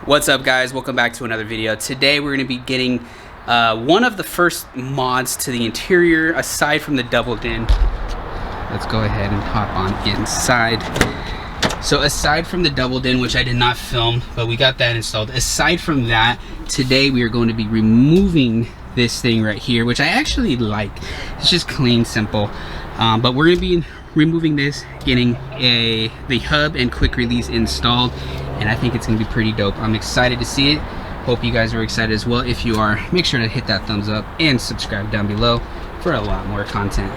What's up, guys? Welcome back to another video. Today we're going to be getting one of the first mods to the interior aside from the double din. Let's go ahead and hop on inside. So aside from the double din, which I did not film, but we got that installed. Aside from that, today we are going to be removing this thing right here, which I actually like. It's just clean, simple. But we're going to be removing this, getting the hub and quick release installed, and I think it's going to be pretty dope. I'm excited to see it. Hope you guys are excited as well. If you are, make sure to hit that thumbs up and subscribe down below for a lot more content.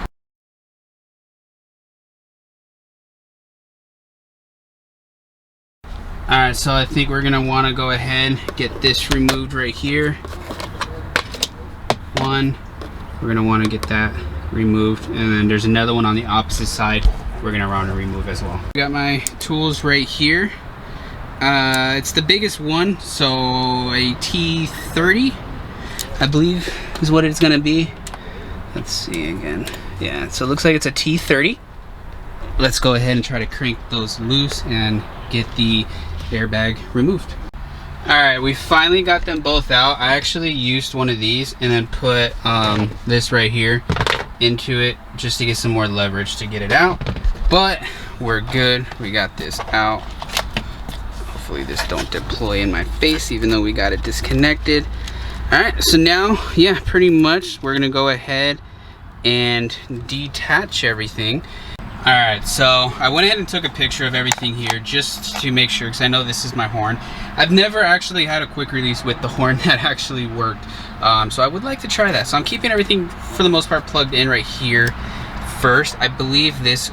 Alright, so I think we're going to want to go ahead and get this removed right here. We're going to want to get that removed, and then there's another one on the opposite side we're going to want to remove as well. I got my tools right here. It's the biggest one, so a T30 I believe is what it's going to be. Let's see again. Yeah, so it looks like it's a T30. Let's go ahead and try to crank those loose and get the airbag removed. Alright, we finally got them both out. I actually used one of these and then put this right here into it just to get some more leverage to get it out, but we're good. We got this out. Hopefully this don't deploy in my face even though we got it disconnected. Alright, so now, yeah, pretty much we're gonna go ahead and detach everything. Alright, so I went ahead and took a picture of everything here just to make sure, because I know this is my horn. I've never actually had a quick release with the horn that actually worked, so I would like to try that. So I'm keeping everything for the most part plugged in right here first. I believe this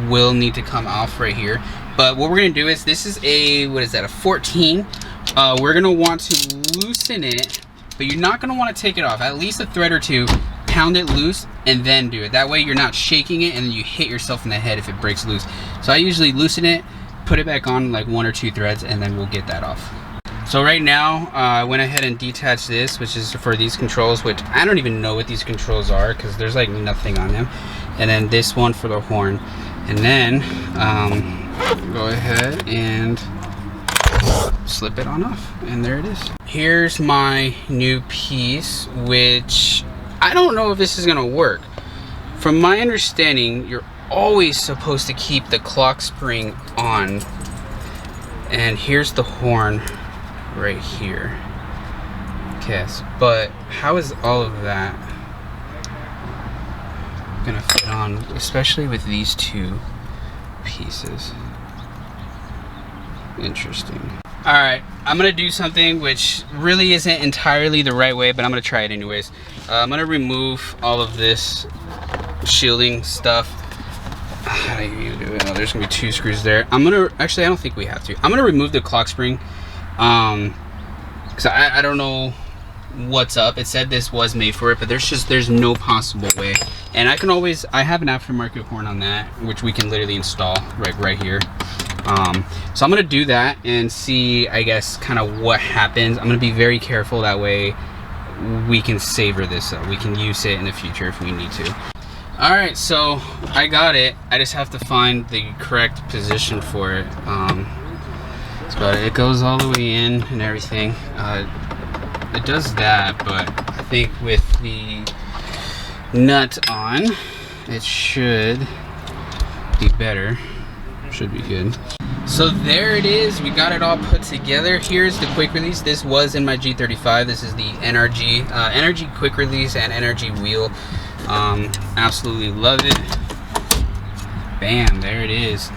will need to come off right here, but what we're going to do is, this is a, what is that, a 14. We're going to want to loosen it, but you're not going to want to take it off. At least a thread or two. Pound it loose and then do it. That way you're not shaking it and then you hit yourself in the head if it breaks loose. So I usually loosen it, put it back on like 1 or 2 threads, and then we'll get that off. So right now I went ahead and detached this, which is for these controls, which I don't even know what these controls are because there's like nothing on them. And then this one for the horn. And then go ahead and slip it on off, and there it is. Here's my new piece, which I don't know if this is gonna work. From my understanding, you're always supposed to keep the clock spring on. And here's the horn right here. Okay, but how is all of that gonna fit on, especially with these two pieces? Interesting. Alright, I'm gonna do something which really isn't entirely the right way, but I'm gonna try it anyways. I'm gonna remove all of this shielding stuff. How do you do it? Oh, there's gonna be 2 screws there. I'm gonna, actually I don't think we have to. I'm gonna remove the clock spring, because I don't know what's up. It said this was made for it, but there's no possible way. And I can always, I have an aftermarket horn on that, which we can literally install right here. So I'm gonna do that and see, I guess, kind of what happens. I'm gonna be very careful, that way we can savor this up. We can use it in the future if we need to. Alright, so I got it. I just have to find the correct position for it. So it goes all the way in and everything. It does that, but I think with the nut on, it should be better. Should be good. So there it is. We got it all put together. Here's the quick release. This was in my G35. This is the NRG quick release and NRG wheel. Absolutely love it. Bam, there it is.